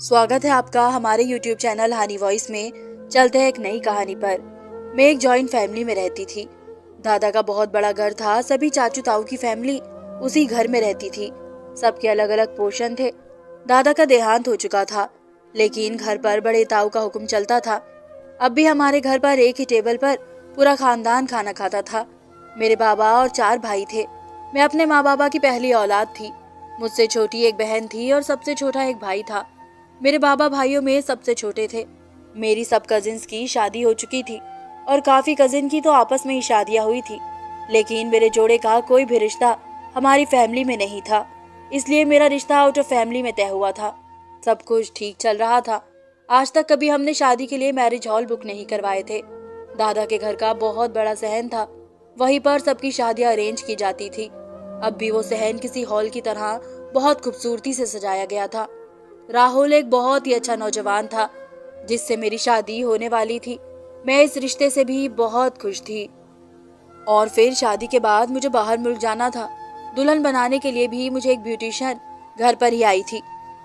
स्वागत है आपका हमारे YouTube चैनल हनी वॉइस में। चलते हैं एक नई कहानी पर। मैं एक जॉइंट फैमिली में रहती थी। दादा का बहुत बड़ा घर था। सभी चाचू ताऊ की फैमिली उसी घर में रहती थी। सबके अलग अलग पोर्शन थे। दादा का देहांत हो चुका था, लेकिन घर पर बड़े ताऊ का हुक्म चलता था। अब भी हमारे घर पर एक ही टेबल पर पूरा खानदान खाना खाता था। मेरे बाबा और 4 भाई थे। मैं अपने माँ बाबा की पहली औलाद थी। मुझसे छोटी एक बहन थी और सबसे छोटा एक भाई था। मेरे बाबा भाइयों में सबसे छोटे थे। मेरी सब कजिन्स की शादी हो चुकी थी और काफी कजिन की तो आपस में ही शादियां हुई थी, लेकिन मेरे जोड़े का कोई भी रिश्ता हमारी फैमिली में नहीं था। इसलिए मेरा रिश्ता आउट ऑफ फैमिली में तय हुआ था। सब कुछ ठीक चल रहा था। आज तक कभी हमने शादी के लिए मैरिज हॉल बुक नहीं करवाए थे। दादा के घर का बहुत बड़ा सहन था, वहीं पर सबकी शादियां अरेंज की जाती थी। अब भी वो सहन किसी हॉल की तरह बहुत खूबसूरती से सजाया गया था। राहुल एक बहुत ही अच्छा नौजवान था जिससे मेरी शादी होने वाली थी। मैं इस रिश्ते से भी बहुत खुश थी। और फिर शादी के बाद मुझे बाहर मुल्क जाना था। दुल्हन बनाने के लिए भी मुझे एक ब्यूटिशियन घर पर ही आई थी।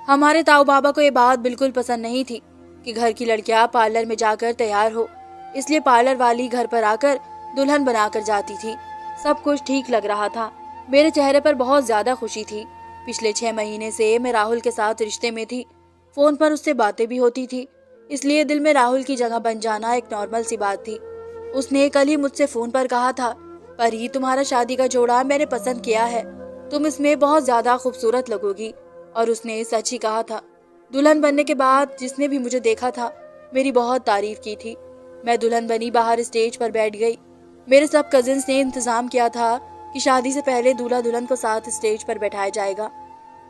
हमारे ताऊ बाबा को ये बात बिल्कुल पसंद नहीं थी कि घर की लड़कियां पार्लर में जाकर तैयार हो, इसलिए पार्लर वाली घर पर आकर दुल्हन बनाकर जाती थी। सब कुछ ठीक लग रहा था। मेरे चेहरे पर बहुत ज्यादा खुशी थी। पिछले 6 महीने से मैं राहुल के साथ रिश्ते में थी। फोन पर उससे बातें भी होती थी, इसलिए दिल में राहुल की जगह बन जाना एक नॉर्मल सी बात थी। उसने कल ही मुझसे फोन पर कहा था, परी तुम्हारा शादी का जोड़ा मैंने पसंद किया है, तुम इसमें बहुत ज्यादा खूबसूरत लगोगी। और उसने सच ही कहा था। दुल्हन बनने के बाद जिसने भी मुझे देखा था मेरी बहुत तारीफ की थी। मैं दुल्हन बनी बाहर स्टेज पर बैठ गई। मेरे सब कजिन्स ने इंतजाम किया था कि शादी से पहले दूल्हा दुल्हन को साथ स्टेज पर बैठाया जाएगा।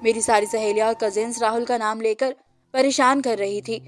मेरी सारी सहेलियां और कजिन्स राहुल का नाम लेकर परेशान कर रही थी।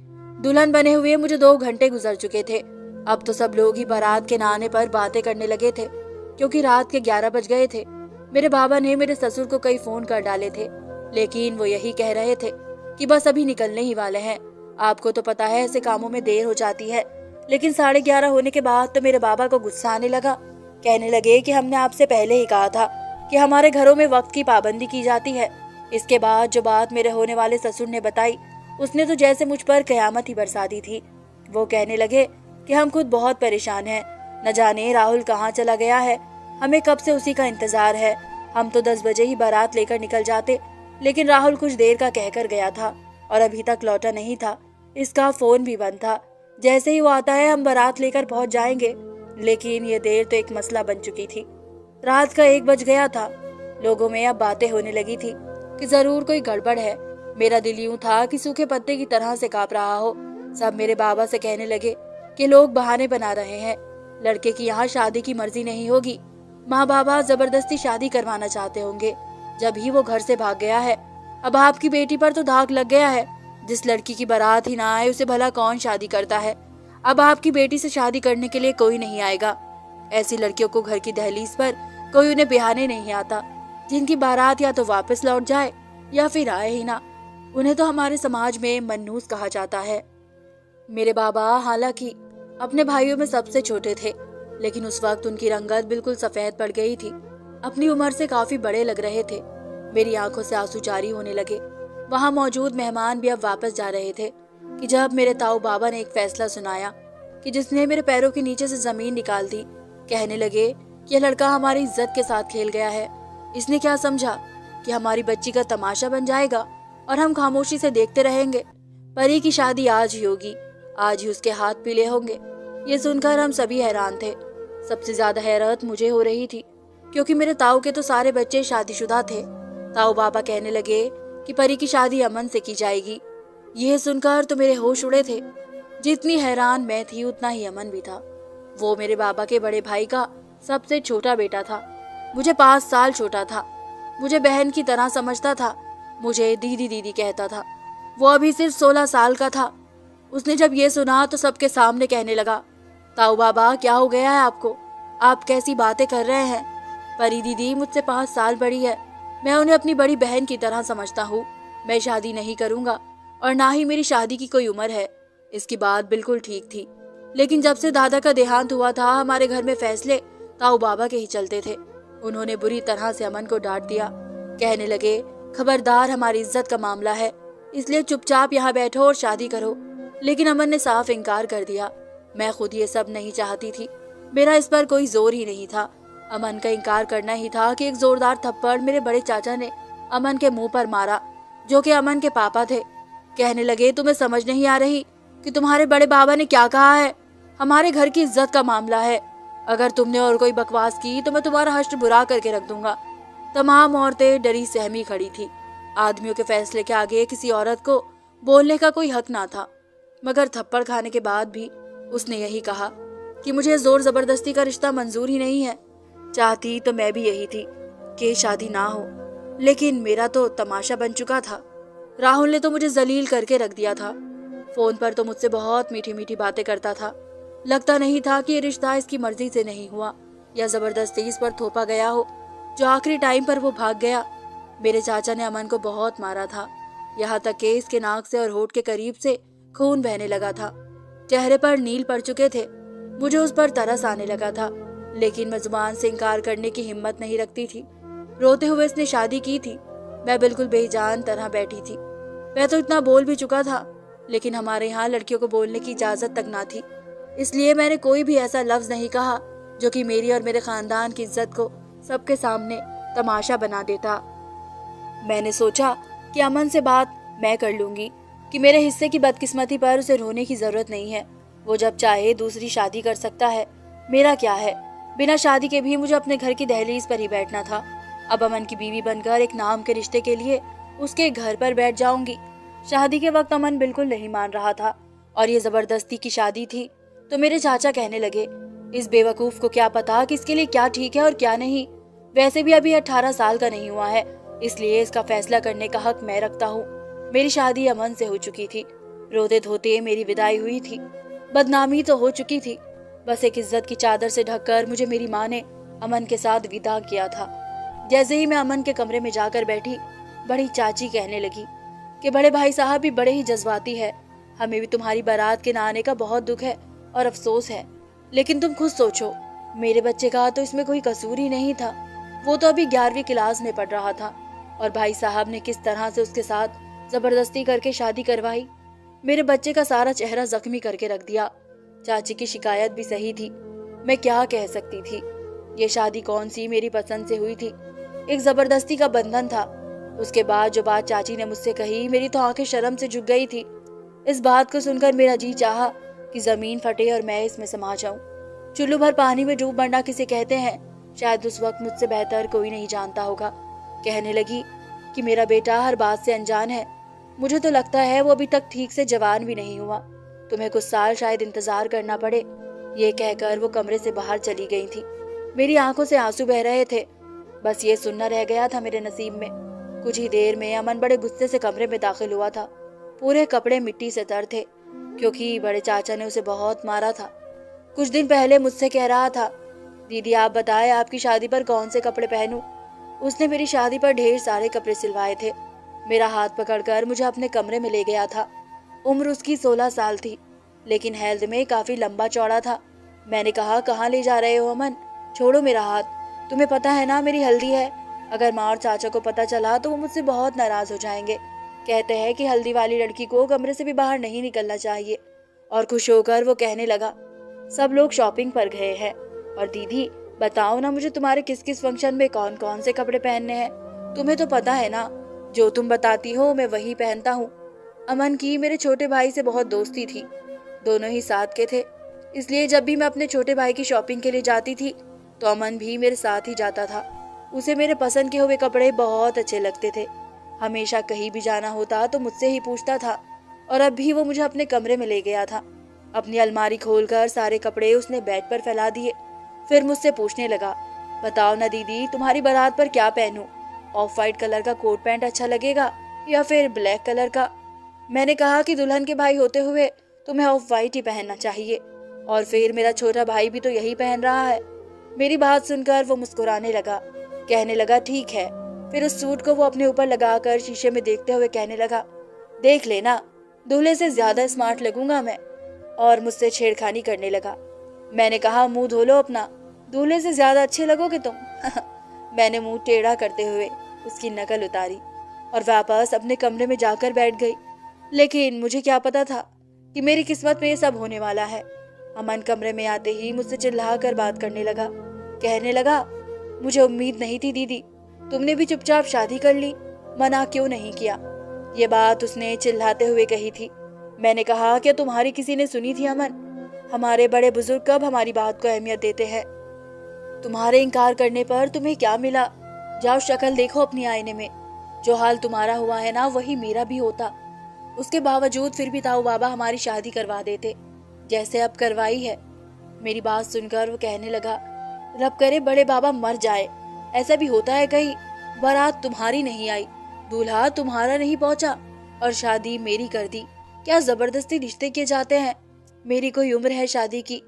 दुल्हन बने हुए मुझे 2 घंटे गुजर चुके थे। अब तो सब लोग ही बारात के नाने पर बातें करने लगे थे, क्योंकि रात के 11 बज गए थे। मेरे बाबा ने मेरे ससुर को कई फोन कर डाले थे, लेकिन वो यही कह रहे थे कि बस अभी निकलने ही वाले हैं। आपको तो पता है ऐसे कामों में देर हो जाती है। लेकिन 11:30 होने के बाद तो मेरे बाबा को गुस्सा आने लगा। कहने लगे कि हमने आपसे पहले ही कहा था कि हमारे घरों में वक्त की पाबंदी की जाती है। इसके बाद जो बात मेरे होने वाले ससुर ने बताई, उसने तो जैसे मुझ पर कयामत ही बरसा दी थी। वो कहने लगे कि हम खुद बहुत परेशान हैं, न जाने राहुल कहाँ चला गया है, हमें कब से उसी का इंतजार है। हम तो 10 बजे ही बारात लेकर निकल जाते, लेकिन राहुल कुछ देर का कहकर गया था और अभी तक लौटा नहीं था। इसका फोन भी बंद था। जैसे ही वो आता है हम बारात लेकर पहुंच जाएंगे। लेकिन ये देर तो एक मसला बन चुकी थी। रात का 1 बज गया था। लोगों में अब बातें होने लगी थी कि जरूर कोई गड़बड़ है। मेरा दिल यूं था कि सूखे पत्ते की तरह से कांप रहा हो। सब मेरे बाबा से कहने लगे कि लोग बहाने बना रहे हैं, लड़के की यहाँ शादी की मर्जी नहीं होगी, माँ बाबा जबरदस्ती शादी करवाना चाहते होंगे, जब ही वो घर से भाग गया है। अब आपकी बेटी पर तो धाक लग गया है। जिस लड़की की बारात ही ना आए उसे भला कौन शादी करता है। अब आपकी बेटी से शादी करने के लिए कोई नहीं आएगा। ऐसी लड़कियों को घर की दहलीज पर कोई उन्हें बिहाने नहीं आता, जिनकी बारात या तो वापस लौट जाए या फिर आए ही ना। उन्हें तो हमारे समाज में मनहूस कहा जाता है। मेरे बाबा हालांकि अपने भाइयों में सबसे छोटे थे, लेकिन उस वक्त उनकी रंगत बिल्कुल सफेद पड़ गई थी। अपनी उम्र से काफी बड़े लग रहे थे। मेरी आंखों से आंसू जारी होने लगे। वहां मौजूद मेहमान भी अब वापस जा रहे थे कि जब मेरे ताऊ बाबा ने एक फैसला सुनाया कि जिसने मेरे पैरों के नीचे से जमीन निकाल दी। कहने लगे कि यह लड़का हमारी इज्जत के साथ खेल गया है। इसने क्या समझा कि हमारी बच्ची का तमाशा बन जाएगा और हम खामोशी से देखते रहेंगे। परी की शादी आज ही होगी, आज ही उसके हाथ पीले होंगे। ये सुनकर हम सभी हैरान थे। सबसे ज्यादा हैरत मुझे हो रही थी, क्योंकि मेरे ताऊ के तो सारे बच्चे शादीशुदा थे। ताऊ बाबा कहने लगे कि परी की शादी अमन से की जाएगी। यह सुनकर तो मेरे होश उड़े थे। जितनी हैरान मैं थी उतना ही अमन भी था। वो मेरे बाबा के बड़े भाई का सबसे छोटा बेटा था। मुझे 5 साल छोटा था। मुझे बहन की तरह समझता था। मुझे दीदी दीदी कहता था। वो अभी सिर्फ 16 साल का था। उसने जब ये सुना तो सबके सामने कहने लगा, ताऊ बाबा क्या हो गया है आपको, आप कैसी बातें कर रहे हैं। परी दीदी मुझसे 5 साल बड़ी है। मैं उन्हें अपनी बड़ी बहन की तरह समझता हूँ। मैं शादी नहीं करूंगा और ना ही मेरी शादी की कोई उम्र है। इसकी बात बिल्कुल ठीक थी, लेकिन जब से दादा का देहांत हुआ था हमारे घर में फैसले ताऊ बाबा के ही चलते थे। उन्होंने बुरी तरह से अमन को डांट दिया। कहने लगे, खबरदार, हमारी इज्जत का मामला है, इसलिए चुपचाप यहाँ बैठो और शादी करो। लेकिन अमन ने साफ इनकार कर दिया। मैं खुद ये सब नहीं चाहती थी, मेरा इस पर कोई जोर ही नहीं था। अमन का इनकार करना ही था कि एक जोरदार थप्पड़ मेरे बड़े चाचा ने अमन के मुंह पर मारा, जो कि अमन के पापा थे। कहने लगे, तुम्हें समझ नहीं आ रही कि तुम्हारे बड़े बाबा ने क्या कहा है? हमारे घर की इज्जत का मामला है। अगर तुमने और कोई बकवास की तो मैं तुम्हारा हश्र बुरा करके रख दूंगा। तमाम औरतें डरी सहमी खड़ी थी। आदमियों के फैसले के आगे किसी औरत को बोलने का कोई हक ना था। मगर थप्पड़ खाने के बाद भी उसने यही कहा कि मुझे जोर जबरदस्ती का रिश्ता मंजूर ही नहीं है। चाहती तो मैं भी यही थी कि शादी ना हो, लेकिन मेरा तो तमाशा बन चुका था। राहुल ने तो मुझे जलील करके रख दिया था। फोन पर तो मुझसे बहुत मीठी मीठी बातें करता था। लगता नहीं था कि ये रिश्ता इसकी मर्जी से नहीं हुआ या जबरदस्ती इस पर थोपा गया हो, जो आखिरी टाइम पर वो भाग गया। मेरे चाचा ने अमन को बहुत मारा था, यहाँ तक कि इसके नाक से और होठ के करीब से खून बहने लगा था। चेहरे पर नील पड़ चुके थे। मुझे उस पर तरस आने लगा था, लेकिन मैं जुबान से इनकार करने की हिम्मत नहीं रखती थी। रोते हुए इसने शादी की थी, मैं बिल्कुल बेजान तरह बैठी थी। मैं तो इतना बोल भी चुका था, लेकिन हमारे यहाँ लड़कियों को बोलने की इजाजत तक ना थी। इसलिए मैंने कोई भी ऐसा लफ्ज नहीं कहा जो कि मेरी और मेरे खानदान की इज्जत को सबके सामने तमाशा बना देता। मैंने सोचा कि अमन से बात मैं कर लूंगी कि मेरे हिस्से की बदकिस्मती पर उसे रोने की जरूरत नहीं है। वो जब चाहे दूसरी शादी कर सकता है, मेरा क्या है। बिना शादी के भी मुझे अपने घर की दहलीज पर ही बैठना था। अब अमन की बीवी बनकर एक नाम के रिश्ते के लिए उसके घर पर बैठ जाऊंगी। शादी के वक्त अमन बिल्कुल नहीं मान रहा था और ये जबरदस्ती की शादी थी। तो मेरे चाचा कहने लगे, इस बेवकूफ को क्या पता कि इसके लिए क्या ठीक है और क्या नहीं। वैसे भी अभी 18 साल का नहीं हुआ है, इसलिए इसका फैसला करने का हक मैं रखता हूँ। मेरी शादी अमन से हो चुकी थी, रोते धोते मेरी विदाई हुई थी, बदनामी तो हो चुकी थी। बस एक इज्जत की चादर से ढककर मुझे मेरी माँ ने अमन के साथ विदा किया था। जैसे ही मैं अमन के कमरे में जाकर बैठी, बड़ी चाची कहने लगी कि बड़े भाई साहब भी बड़े ही जज्बाती है। हमें भी तुम्हारी बारात के ना आने का बहुत दुख है और अफसोस है, लेकिन तुम खुद सोचो, मेरे बच्चे का तो इसमें कोई कसूर ही नहीं था। वो तो अभी 11वीं क्लास में पढ़ रहा था और भाई साहब ने किस तरह से उसके साथ जबरदस्ती करके शादी करवाई। मेरे बच्चे का सारा चेहरा जख्मी करके रख दिया। चाची की शिकायत भी सही थी, मैं क्या कह सकती थी। ये शादी कौन सी मेरी पसंद से हुई थी, एक जबरदस्ती का बंधन था। उसके बाद जो बात चाची ने मुझसे कही, मेरी तो आंखें शर्म से झुक गई थी। इस बात को सुनकर मेरा जी चाहा कि जमीन फटे और मैं इसमें समा जाऊं। चुल्लू भर पानी में डूब मरना किसे कहते हैं, शायद उस वक्त मुझसे बेहतर कोई नहीं जानता होगा। कहने लगी कि मेरा बेटा हर बात से अनजान है। मुझे तो लगता है वो अभी तक ठीक से जवान भी नहीं हुआ। तुम्हें कुछ साल शायद इंतजार करना पड़े। ये कहकर वो कमरे से बाहर चली गई थी। मेरी आंखों से आंसू बह रहे थे। बस ये सुनना रह गया था मेरे नसीब में। कुछ ही देर में अमन बड़े गुस्से से कमरे में दाखिल हुआ था। पूरे कपड़े मिट्टी से तर थे, क्योंकि बड़े चाचा ने उसे बहुत मारा था। कुछ दिन पहले मुझसे कह रहा था, दीदी आप बताएं आपकी शादी पर कौन से कपड़े पहनूं। उसने मेरी शादी पर ढेर सारे कपड़े सिलवाए थे। मेरा हाथ पकड़कर मुझे अपने कमरे में ले गया था। उम्र उसकी 16 साल थी, लेकिन हेल्थ में काफी लंबा चौड़ा था। मैंने कहा, कहाँ ले जा रहे हो अमन, छोड़ो मेरा हाथ। तुम्हें पता है ना मेरी हल्दी है। अगर माँ और चाचा को पता चला तो वो मुझसे बहुत नाराज हो जाएंगे। कहते हैं कि हल्दी वाली लड़की को कमरे से भी बाहर नहीं निकलना चाहिए। और खुश होकर वो कहने लगा, सब लोग शॉपिंग पर गए हैं और दीदी बताओ ना मुझे तुम्हारे किस किस फंक्शन में कौन कौन से कपड़े पहनने हैं। तुम्हें तो पता है ना, जो तुम बताती हो मैं वही पहनता हूँ। अमन की मेरे छोटे भाई से बहुत दोस्ती थी, दोनों ही साथ के थे। इसलिए जब भी मैं अपने छोटे भाई की शॉपिंग के लिए जाती थी तो अमन भी मेरे साथ ही जाता था। उसे मेरे पसंद के हुए कपड़े बहुत अच्छे लगते थे। हमेशा कहीं भी जाना होता तो मुझसे ही पूछता था। और अब भी वो मुझे अपने कमरे में ले गया था। अपनी अलमारी खोलकर सारे कपड़े उसने बेड पर फैला दिए। फिर मुझसे पूछने लगा, बताओ ना दीदी तुम्हारी बारात पर क्या पहनूं, ऑफ वाइट कलर का कोट पैंट अच्छा लगेगा या फिर ब्लैक कलर का। मैंने कहा कि दुल्हन के भाई होते हुए तुम्हें ऑफ वाइट ही पहनना चाहिए, और फिर मेरा छोटा भाई भी तो यही पहन रहा है। मेरी बात सुनकर वो मुस्कुराने लगा, कहने लगा ठीक है। फिर उस सूट को वो अपने ऊपर लगाकर शीशे में देखते हुए कहने लगा, देख लेना दूल्हे से ज्यादा स्मार्ट लगूंगा मैं। और मुझसे छेड़खानी करने लगा। मैंने कहा, मुंह धो लो अपना, दूल्हे से ज्यादा अच्छे लगोगे तुम। मैंने मुंह टेढ़ा करते हुए उसकी नकल उतारी। और वापस अपने कमरे में जाकर बैठ गई। लेकिन मुझे क्या पता था कि मेरी किस्मत में ये सब होने वाला है। अमन कमरे में आते ही मुझसे चिल्ला कर बात करने लगा। कहने लगा, मुझे उम्मीद नहीं थी दीदी, तुमने भी चुपचाप शादी कर ली, मना क्यों नहीं किया। ये बात उसने चिल्लाते हुए कही थी। मैंने कहा, क्या तुम्हारी किसी ने सुनी थी अमन? हमारे बड़े बुजुर्ग कब हमारी बात को अहमियत देते हैं। तुम्हारे इनकार करने पर तुम्हें क्या मिला? जाओ शक्ल देखो अपनी आईने में। जो हाल तुम्हारा हुआ है ना, वही मेरा भी होता। उसके बावजूद फिर भी ताऊ बाबा हमारी शादी करवा देते, जैसे अब करवाई है। मेरी बात सुनकर वो कहने लगा, रब करे बड़े बाबा मर जाए। ऐसा भी होता है कहीं? बारात तुम्हारी नहीं आई, दूल्हा तुम्हारा नहीं पहुंचा और शादी मेरी कर दी। क्या जबरदस्ती रिश्ते किए जाते हैं? मेरी कोई उम्र है शादी की?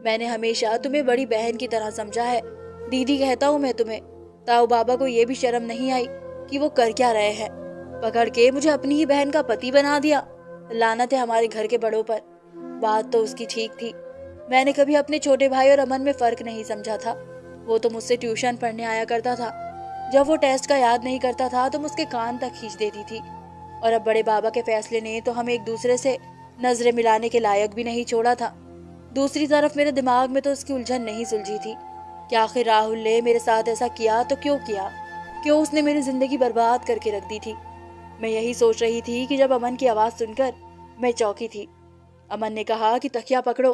मैंने हमेशा तुम्हें बड़ी बहन की तरह समझा है, दीदी कहता हूँ मैं तुम्हें। ताऊ बाबा को ये भी शर्म नहीं आई कि वो कर क्या रहे हैं। पकड़ के मुझे अपनी ही बहन का पति बना दिया। लानत है हमारे घर के बड़ों पर। बात तो उसकी ठीक थी। मैंने कभी अपने छोटे भाई और अमन में फर्क नहीं समझा था। वो तो मुझसे ट्यूशन पढ़ने आया करता था। जब वो टेस्ट का याद नहीं करता था तो उसके कान तक खींच देती थी। और अब बड़े बाबा के फैसले ने तो हम एक दूसरे से नजरें मिलाने के लायक भी नहीं छोड़ा था। दूसरी तरफ मेरे दिमाग में तो उसकी उलझन नहीं सुलझी थी कि आखिर राहुल ने मेरे साथ ऐसा किया तो क्यों किया, क्यों उसने मेरी जिंदगी बर्बाद करके रख दी थी। मैं यही सोच रही थी कि जब अमन की आवाज सुनकर मैं चौंकी थी। अमन ने कहा कि तकिया पकड़ो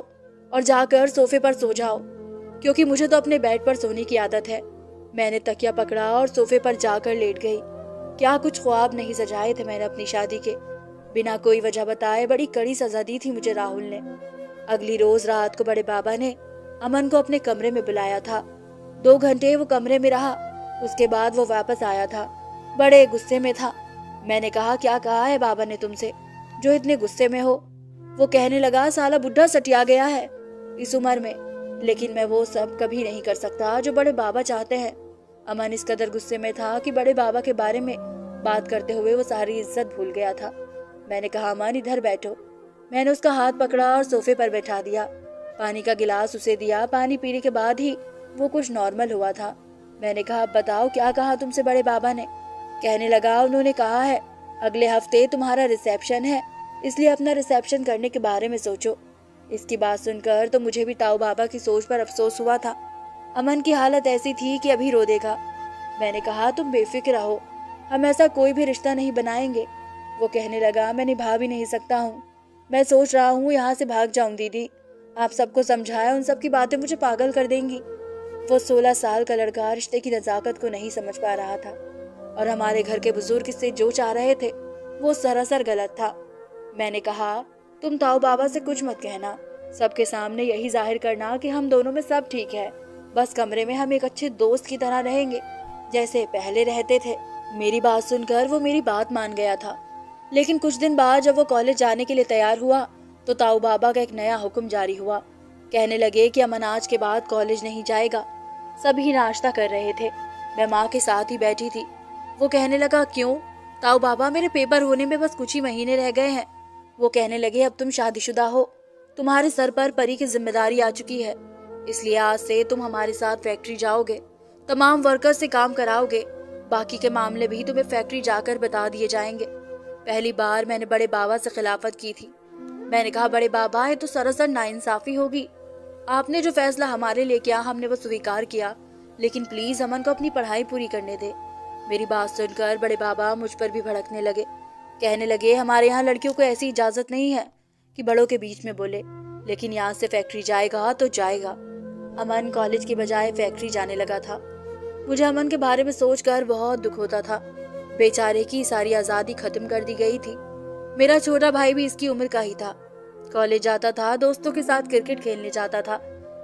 और जाकर सोफे पर सो जाओ, क्योंकि मुझे तो अपने बेड पर सोने की आदत है। मैंने तकिया पकड़ा और सोफे पर जाकर लेट गई। क्या कुछ ख्वाब नहीं सजाए थे मैंने अपनी शादी के। बिना कोई वजह बताए बड़ी कड़ी सजा दी थी मुझे राहुल ने। अगली रोज रात को बड़े बाबा ने अमन को अपने कमरे में बुलाया था। 2 घंटे वो कमरे में रहा। उसके बाद वो वापस आया था। बड़े गुस्से में था। मैंने कहा, क्या कहा है बाबा ने तुमसे जो इतने गुस्से में हो? वो कहने लगा, साला बुढ़ा सटिया गया है इस उम्र में, लेकिन मैं वो सब कभी नहीं कर सकता जो बड़े बाबा चाहते हैं। अमन इस कदर गुस्से में था कि बड़े बाबा के बारे में बात करते हुए वो सारी इज्जत भूल गया था। मैंने कहा, अमन इधर बैठो। मैंने उसका हाथ पकड़ा और सोफे पर बैठा दिया। पानी का गिलास उसे दिया। पानी पीने के बाद ही वो कुछ नॉर्मल हुआ था। मैंने कहा, बताओ क्या कहा तुमसे बड़े बाबा ने? कहने लगा, उन्होंने कहा है अगले हफ्ते तुम्हारा रिसेप्शन है, इसलिए अपना रिसेप्शन करने के बारे में सोचो। इसकी बात सुनकर तो मुझे भी ताऊ बाबा की सोच पर अफसोस हुआ था। अमन की हालत ऐसी थी कि अभी रो देगा। मैंने कहा, तुम बेफिक्र रहो, हम ऐसा कोई भी रिश्ता नहीं बनाएंगे। वो कहने लगा, मैं निभा भी नहीं सकता हूँ। मैं सोच रहा हूँ यहाँ से भाग जाऊं दीदी। आप सबको समझाया, उन सब की बातें मुझे पागल कर देंगी। वो 16 साल का लड़का रिश्ते की नजाकत को नहीं समझ पा रहा था और हमारे घर के बुजुर्ग इससे जो चाह रहे थे वो सरासर गलत था। मैंने कहा, तुम ताऊ बाबा से कुछ मत कहना, सबके सामने यही जाहिर करना कि हम दोनों में सब ठीक है। बस कमरे में हम एक अच्छे दोस्त की तरह रहेंगे, जैसे पहले रहते थे। मेरी बात सुनकर वो मेरी बात मान गया था। लेकिन कुछ दिन बाद जब वो कॉलेज जाने के लिए तैयार हुआ तो ताऊ बाबा का एक नया हुक्म जारी हुआ। कहने लगे कि अमन आज के बाद कॉलेज नहीं जाएगा। सभी नाश्ता कर रहे थे। मैं माँ के साथ ही बैठी थी। वो कहने लगा, क्यों ताऊ बाबा, मेरे पेपर होने में बस कुछ ही महीने रह गए हैं। वो कहने लगे, अब तुम शादीशुदा हो, तुम्हारे सर पर परी की जिम्मेदारी आ चुकी है, इसलिए आज से तुम हमारे साथ फैक्ट्री जाओगे, तमाम वर्कर से काम कराओगे, बाकी के मामले भी तुम्हें फैक्ट्री जाकर बता दिए जाएंगे। पहली बार मैंने बड़े बाबा से खिलाफत की थी। मैंने कहा, बड़े बाबा, ये तो सरासर नाइंसाफी होगी। आपने जो फैसला हमारे लिए किया हमने वो स्वीकार किया, लेकिन प्लीज अमन को अपनी पढ़ाई पूरी करने दे। मेरी बात सुनकर बड़े बाबा मुझ पर भी भड़कने लगे। कहने लगे, हमारे यहाँ लड़कियों को ऐसी इजाजत नहीं है कि बड़ों के बीच में बोले, लेकिन यहाँ से फैक्ट्री जाएगा तो जाएगा। अमन कॉलेज की बजाय फैक्ट्री जाने लगा था। मुझे अमन के बारे में सोचकर बहुत दुख होता था। बेचारे की सारी आजादी खत्म कर दी गई थी। मेरा छोटा भाई भी इसकी उम्र का ही था। कॉलेज जाता था, दोस्तों के साथ क्रिकेट खेलने जाता था,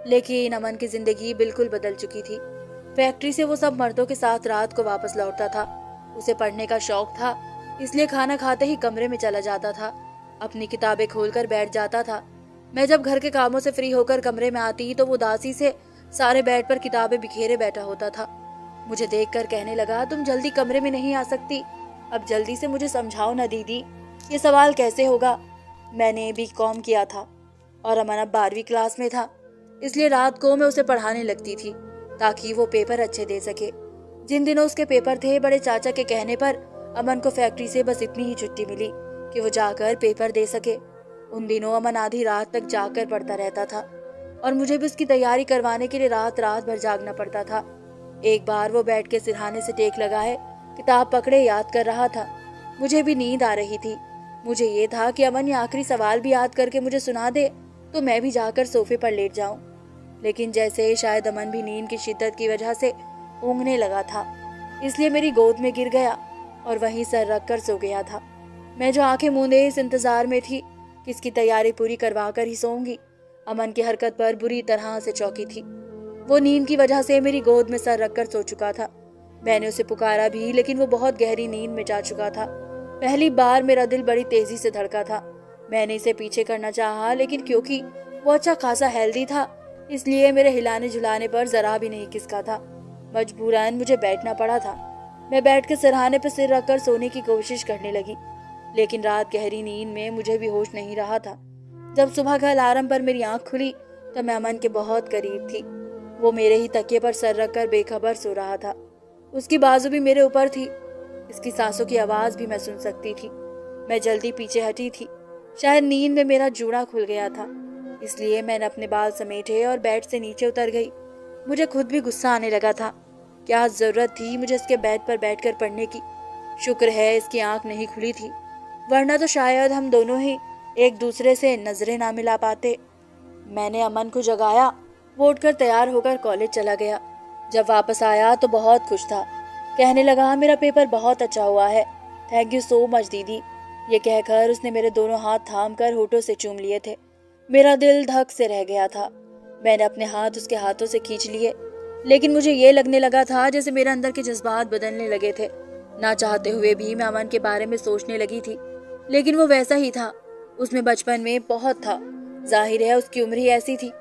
लेकिन अमन की जिंदगी बिल्कुल बदल चुकी थी। फैक्ट्री से वो सब मर्दों के साथ रात को वापस लौटता था। उसे पढ़ने का शौक था, इसलिए खाना खाते ही कमरे में चला जाता था, अपनी किताबें खोलकर बैठ जाता था। मैं जब घर के कामों से फ्री होकर कमरे में आती तो वो उदासी से सारे बेड पर किताबें बिखेरे बैठा होता था। मुझे देखकर कहने लगा, तुम जल्दी कमरे में नहीं आ सकती? अब जल्दी से मुझे समझाओ ना दीदी, ये सवाल कैसे होगा? मैंने बीकॉम किया था और अमन अब 12वीं क्लास में था, इसलिए रात को मैं उसे पढ़ाने लगती थी ताकि वो पेपर अच्छे दे सके। जिन दिनों उसके पेपर थे, बड़े चाचा के कहने पर अमन को फैक्ट्री से बस इतनी ही छुट्टी मिली कि वो जाकर पेपर दे सके। उन दिनों अमन आधी रात तक जाकर पढ़ता रहता था और मुझे भी उसकी तैयारी करवाने के लिए रात रात भर जागना पड़ता था। एक बार वो बैठ के सिरहाने से टेक लगाए किताब पकड़े याद कर रहा था। मुझे भी नींद आ रही थी। मुझे ये था कि अमन ये आखिरी सवाल भी याद करके मुझे सुना दे तो मैं भी जाकर सोफे पर लेट जाऊं। लेकिन जैसे शायद अमन भी नींद की शिद्दत की वजह से ऊँघने लगा था, इसलिए मेरी गोद में गिर गया और वहीं सर रख कर सो गया था। मैं जो आंखें मूंदे इस इंतजार में थी कि इसकी तैयारी पूरी करवा कर ही सोऊंगी, अमन की हरकत पर बुरी तरह से चौंकी थी। वो नींद की वजह से मेरी गोद में सर रखकर सो चुका था। मैंने उसे पुकारा भी, लेकिन वो बहुत गहरी नींद में जा चुका था। पहली बार मेरा दिल बड़ी तेजी से धड़का था। मैंने इसे पीछे करना चाहा, लेकिन क्योंकि वो अच्छा खासा हेल्दी था, इसलिए मेरे हिलाने झुलाने पर जरा भी नहीं खिसका था। मजबूरन मुझे बैठना पड़ा था। मैं बैठ के सिरहाने पर सिर रखकर सोने की कोशिश करने लगी, लेकिन रात गहरी नींद में मुझे भी होश नहीं रहा था। जब सुबह का अलार्म पर मेरी आंख खुली तब मैं अमन के बहुत करीब थी। वो मेरे ही तकिए पर सर रखकर बेखबर सो रहा था। उसकी बाजू भी मेरे ऊपर थी। इसकी सांसों की आवाज भी मैं सुन सकती थी। मैं जल्दी पीछे हटी थी। शायद नींद में मेरा जूड़ा खुल गया था, इसलिए मैंने अपने बाल समेटे और बेड से नीचे उतर गई। मुझे खुद भी गुस्सा आने लगा था। क्या जरूरत थी मुझे इसके बेड पर बैठकर पढ़ने की। शुक्र है इसकी आंख नहीं खुली थी, वरना तो शायद हम दोनों ही एक दूसरे से नजरें ना मिला पाते। मैंने अमन को जगाया। वो उठकर तैयार होकर कॉलेज चला गया। जब वापस आया तो बहुत खुश था। कहने लगा, मेरा पेपर बहुत अच्छा हुआ है, थैंक यू सो मच दीदी। ये कहकर उसने मेरे दोनों हाथ थाम कर होठों से चूम लिए थे। मेरा दिल धक से रह गया था। मैंने अपने हाथ उसके हाथों से खींच लिए, लेकिन मुझे ये लगने लगा था जैसे मेरे अंदर के जज्बात बदलने लगे थे। ना चाहते हुए भी मैं अमन के बारे में सोचने लगी थी, लेकिन वो वैसा ही था। उसमें बचपन में बहुत था। जाहिर है उसकी उम्र ही ऐसी थी।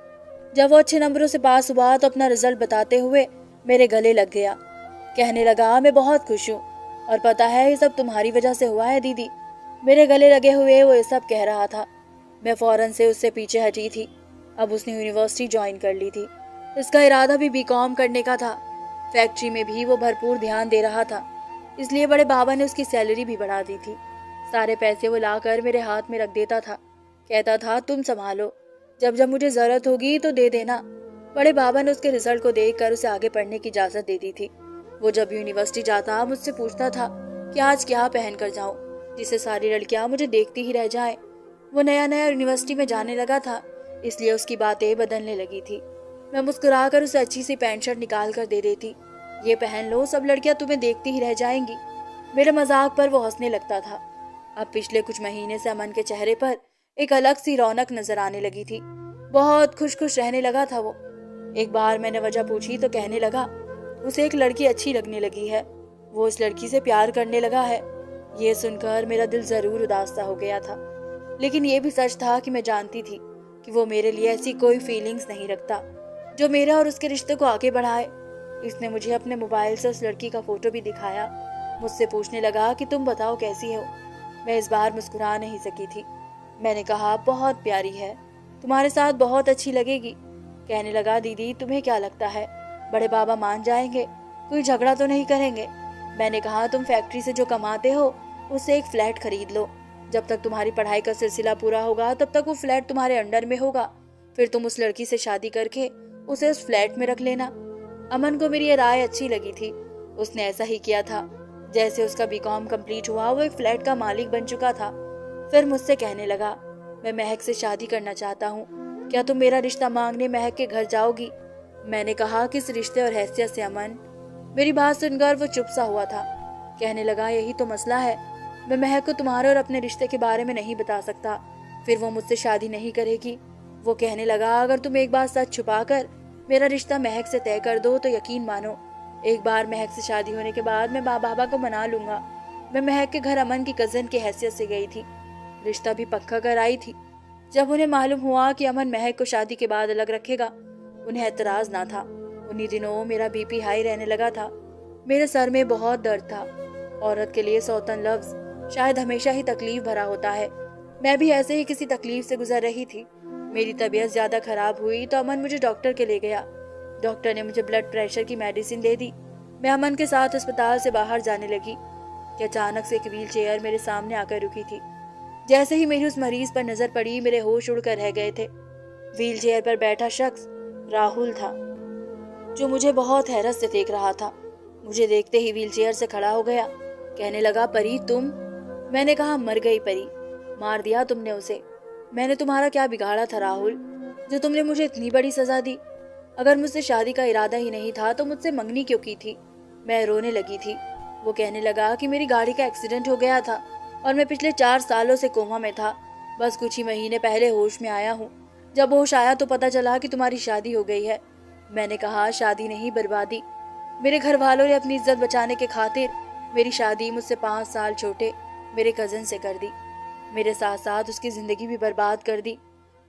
जब वो अच्छे नंबरों से पास हुआ तो अपना रिजल्ट बताते हुए मेरे गले लग गया। कहने लगा, मैं बहुत खुश हूँ और पता है ये सब तुम्हारी वजह से हुआ है दीदी। मेरे गले लगे हुए वो ये सब कह रहा था। मैं फौरन से उससे पीछे हटी थी। अब उसने यूनिवर्सिटी ज्वाइन कर ली थी। इसका इरादा भी बीकॉम करने का था। फैक्ट्री में भी वो भरपूर ध्यान दे रहा था, इसलिए बड़े बाबा ने उसकी सैलरी भी बढ़ा दी थी। सारे पैसे वो लाकर मेरे हाथ में रख देता था। कहता था, तुम संभालो, जब जब मुझे जरूरत होगी तो दे देना। बड़े बाबा ने उसके रिजल्ट को देखकर उसे आगे पढ़ने की इजाजत दे दी थी। वो जब यूनिवर्सिटी जाता मुझसे पूछता था कि आज क्या पहन कर जाऊं, जिससे सारी लड़कियां मुझे देखती ही रह जाएं। वो नया नया यूनिवर्सिटी में जाने लगा था, इसलिए उसकी बातें बदलने लगी थी। मैं मुस्कुराकर उसे अच्छी सी पैंट शर्ट निकाल कर दे देती। ये पहन लो, सब लड़कियां तुम्हें देखती ही रह जाएंगी। मेरे मजाक पर वो हंसने लगता था। अब पिछले कुछ महीने से अमन के चेहरे पर एक अलग सी रौनक नजर आने लगी थी। बहुत खुश खुश रहने लगा था वो। एक बार मैंने वजह पूछी तो कहने लगा, उसे एक लड़की अच्छी लगने लगी है, वो इस लड़की से प्यार करने लगा है। ये सुनकर मेरा दिल जरूर उदास सा हो गया था, लेकिन ये भी सच था कि मैं जानती थी कि वो मेरे लिए ऐसी कोई फीलिंग्स नहीं रखता जो मेरा और उसके रिश्ते को आगे बढ़ाए। इसने मुझे अपने मोबाइल से उस लड़की का फोटो भी दिखाया। मुझसे पूछने लगा कि तुम बताओ कैसी हो। मैं इस बार मुस्कुरा नहीं सकी थी। मैंने कहा, बहुत प्यारी है, तुम्हारे साथ बहुत अच्छी लगेगी। कहने लगा, दीदी तुम्हें क्या लगता है बड़े बाबा मान जाएंगे, कोई झगड़ा तो नहीं करेंगे। मैंने कहा, तुम फैक्ट्री से जो कमाते हो उससे एक फ्लैट खरीद लो। जब तक तुम्हारी पढ़ाई का सिलसिला पूरा होगा तब तक वो फ्लैट तुम्हारे अंडर में होगा। फिर तुम उस लड़की से शादी करके उसे उस फ्लैट में रख लेना। अमन को मेरी ये राय अच्छी लगी थी। उसने ऐसा ही किया था। जैसे उसका बीकॉम कंप्लीट हुआ वो एक फ्लैट का मालिक बन चुका था। फिर मुझसे कहने लगा, मैं महक से शादी करना चाहता हूँ, क्या तुम मेरा रिश्ता मांगने महक के घर जाओगी। मैंने कहा, किस रिश्ते और हैसियत से अमन। मेरी बात सुनकर वो चुप सा हुआ था। कहने लगा, यही तो मसला है, मैं महक को तुम्हारे और अपने रिश्ते के बारे में नहीं बता सकता, फिर वो मुझसे शादी नहीं करेगी। वो कहने लगा, अगर तुम एक बात सच छुपा कर मेरा रिश्ता महक से तय कर दो तो यकीन मानो, एक बार महक से शादी होने के बाद मैं माँ बाबा को मना लूंगा। मैं महक के घर अमन की कजन की हैसियत से गई थी, रिश्ता भी पक्का कर आई थी। जब उन्हें मालूम हुआ कि अमन महक को शादी के बाद अलग रखेगा, उन्हें एतराज ना था। उन्हीं दिनों मेरा बीपी हाई रहने लगा था। मेरे सर में बहुत दर्द था। औरत के लिए सौतन लफ्ज शायद हमेशा ही तकलीफ भरा होता है। मैं भी ऐसे ही किसी तकलीफ से गुजर रही थी। मेरी तबीयत ज्यादा खराब हुई तो अमन मुझे डॉक्टर के ले गया। डॉक्टर ने मुझे ब्लड प्रेशर की मेडिसिन दे दी। मैं अमन के साथ अस्पताल से बाहर जाने लगी। कि अचानक से एक व्हील चेयर मेरे सामने आकर रुकी थी। जैसे ही मेरी उस मरीज पर नजर पड़ी, मेरे होश उड़कर रह गए थे। व्हील चेयर पर बैठा शख्स राहुल था, जो मुझे बहुत हैरत से देख रहा था। मुझे देखते ही व्हील चेयर से खड़ा हो गया। कहने लगा, परी तुम? मैंने कहा, मर गई परी, मार दिया तुमने उसे। मैंने तुम्हारा क्या बिगाड़ा था राहुल, जो तुमने मुझे इतनी बड़ी सजा दी? अगर मुझसे शादी का इरादा ही नहीं था तो मुझसे मंगनी क्यों की थी? मैं रोने लगी थी। वो कहने लगा कि मेरी गाड़ी का एक्सीडेंट हो गया था और मैं पिछले 4 सालों से कोमा में था। बस कुछ ही महीने पहले होश में आया हूँ। जब होश आया तो पता चला कि तुम्हारी शादी हो गई है। मैंने कहा, शादी नहीं, बर्बादी। मेरे घर वालों ने अपनी इज्जत बचाने के खातिर मेरी शादी मुझसे 5 साल छोटे मेरे कजन से कर दी। मेरे साथ साथ उसकी जिंदगी भी बर्बाद कर दी।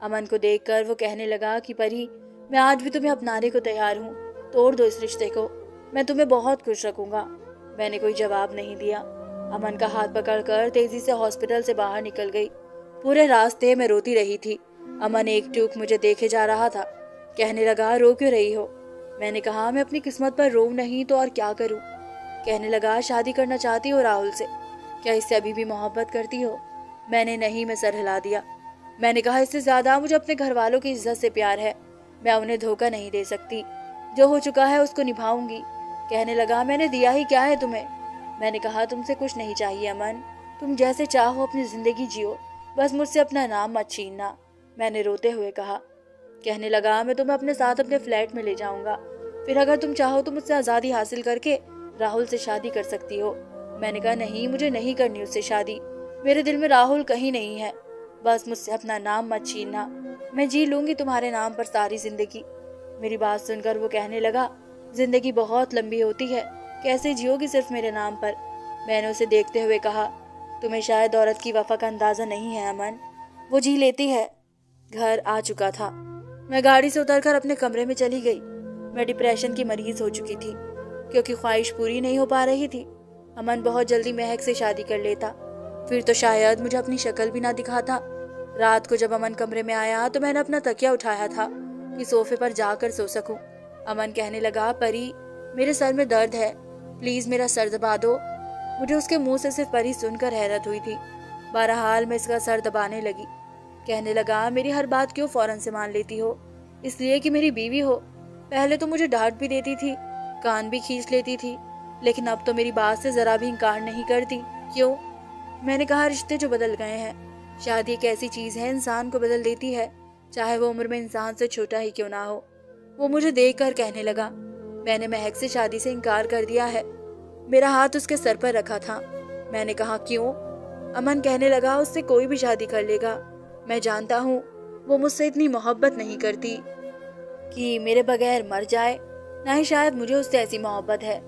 अमन को देखकर वो कहने लगा कि परी, मैं आज भी तुम्हें अपनाने को तैयार हूँ। तोड़ दो इस रिश्ते को, मैं तुम्हें बहुत खुश रखूंगा। मैंने कोई जवाब नहीं दिया। अमन का हाथ पकड़कर तेजी से हॉस्पिटल से बाहर निकल गई। पूरे रास्ते में रोती रही थी। अमन एकटूक मुझे देखे जा रहा था। कहने लगा, रो क्यों रही हो? मैंने कहा, मैं अपनी किस्मत पर रो नहीं तो और क्या करूं? कहने लगा, शादी करना चाहती हो राहुल से? क्या इससे अभी भी मोहब्बत करती हो? मैंने नहीं में सर हिला दिया। मैंने कहा, इससे ज्यादा मुझे अपने घर वालों की इज्जत से प्यार है। मैं उन्हें धोखा नहीं दे सकती। जो हो चुका है उसको निभाऊंगी। कहने लगा, मैंने दिया ही क्या है तुम्हें? मैंने कहा, तुमसे कुछ नहीं चाहिए अमन, तुम जैसे चाहो अपनी जिंदगी जियो, बस मुझसे अपना नाम मत छीनना। मैंने रोते हुए कहा। कहने लगा, मैं तुम्हें अपने साथ अपने फ्लैट में ले जाऊंगा, फिर अगर तुम चाहो तो मुझसे आज़ादी हासिल करके राहुल से शादी कर सकती हो। मैंने कहा, नहीं, मुझे नहीं करनी उससे शादी। मेरे दिल में राहुल कहीं नहीं है। बस मुझसे अपना नाम मत छीनना, मैं जी लूंगी तुम्हारे नाम पर सारी जिंदगी। मेरी बात सुनकर वो कहने लगा, जिंदगी बहुत लंबी होती है, कैसे जियोगी सिर्फ मेरे नाम पर? मैंने उसे देखते हुए कहा, तुम्हें शायद औरत की वफा का अंदाजा नहीं है अमन, वो जी लेती है। घर आ चुका था। मैं गाड़ी से उतरकर अपने कमरे में चली गई। मैं डिप्रेशन की मरीज हो चुकी थी, क्योंकि ख्वाहिश पूरी नहीं हो पा रही थी। अमन बहुत जल्दी महक से शादी कर लेता, फिर तो शायद मुझे अपनी शक्ल भी ना दिखाता। रात को जब अमन कमरे में आया तो मैंने अपना तकिया उठाया था कि सोफे पर जाकर सो सकूं। अमन कहने लगा, परी, मेरे सर में दर्द है, प्लीज मेरा सर दबा दो। मुझे उसके मुंह से सिर्फ परी सुनकर हैरत हुई थी। बहरहाल मैं इसका सर दबाने लगी। कहने लगा, मेरी हर बात क्यों फौरन से मान लेती हो? इसलिए कि मेरी बीवी हो। पहले तो मुझे डांट भी देती थी, कान भी खींच लेती थी, लेकिन अब तो मेरी बात से जरा भी इनकार नहीं करती। क्यों? मैंने कहा, रिश्ते जो बदल गए हैं। शादी एक ऐसी चीज है, इंसान को बदल देती है, चाहे वो उम्र में इंसान से छोटा ही क्यों ना हो। वो मुझे देखकर कहने लगा, मैंने महक से शादी से इनकार कर दिया है। मेरा हाथ उसके सर पर रखा था। मैंने कहा, क्यों? अमन कहने लगा, उससे कोई भी शादी कर लेगा। मैं जानता हूँ वो मुझसे इतनी मोहब्बत नहीं करती कि मेरे बगैर मर जाए, ना ही शायद मुझे उससे ऐसी मोहब्बत है।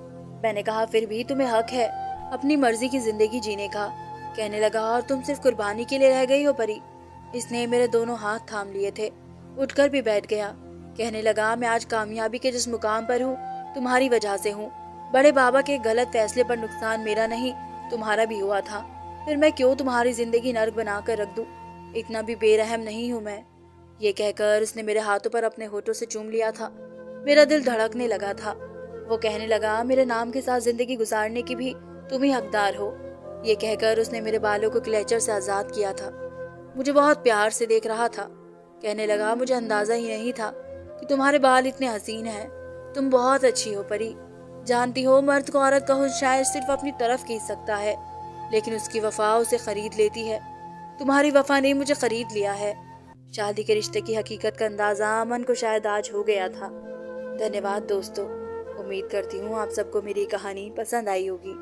मैंने कहा, फिर भी तुम्हें हक है अपनी मर्जी की जिंदगी जीने का। कहने लगा, और तुम सिर्फ कुर्बानी के लिए रह गई हो परी? इसने मेरे दोनों हाथ थाम लिए थे, उठकर भी बैठ गया। कहने लगा, मैं आज कामयाबी के जिस मुकाम पर हूँ तुम्हारी वजह से हूँ। बड़े बाबा के गलत फैसले पर नुकसान मेरा नहीं तुम्हारा भी हुआ था, फिर मैं क्यों तुम्हारी जिंदगी नर्क बना कर रख दूं? इतना भी बेरहम नहीं हूं मैं। ये कहकर उसने मेरे हाथों पर अपने होठों से चूम लिया था। मेरा दिल धड़कने लगा था। वो कहने लगा, मेरे नाम के साथ जिंदगी गुजारने की भी तुम ही हकदार हो। ये कहकर उसने मेरे बालों को क्लेचर से आजाद किया था। मुझे बहुत प्यार से देख रहा था। कहने लगा, मुझे अंदाजा ही नहीं था कि तुम्हारे बाल इतने हसीन हैं। तुम बहुत अच्छी हो परी। जानती हो, मर्द को औरत का हुस्न शायद सिर्फ अपनी तरफ खींच सकता है, लेकिन उसकी वफा उसे खरीद लेती है। तुम्हारी वफा ने मुझे खरीद लिया है। शादी के रिश्ते की हकीकत का अंदाजा अमन को शायद आज हो गया था। धन्यवाद दोस्तों। उम्मीद करती हूँ आप सबको मेरी कहानी पसंद आई होगी।